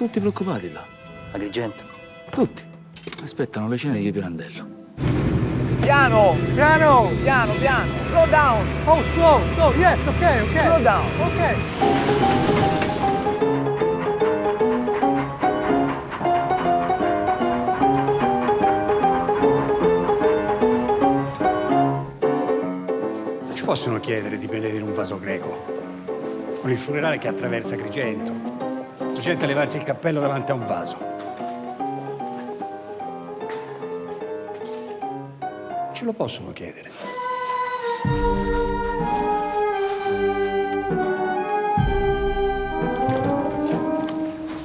tutti preoccupati là. Agrigento. Tutti. Aspettano le cene di Pirandello. Piano! Piano! Piano, piano! Slow down! Oh, slow, yes, ok. Slow down! Ok. Ci possono chiedere di vedere in un vaso greco, con il funerale che attraversa Agrigento. La gente a levarsi il cappello davanti a un vaso. Ce lo possono chiedere.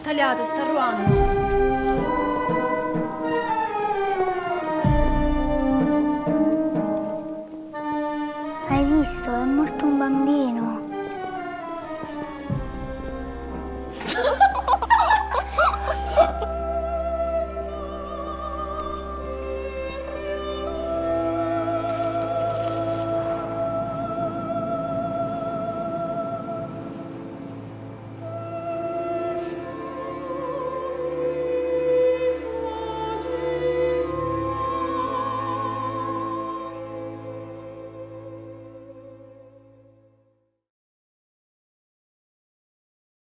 Tagliate, sta ruando. Hai visto? È morto un bambino.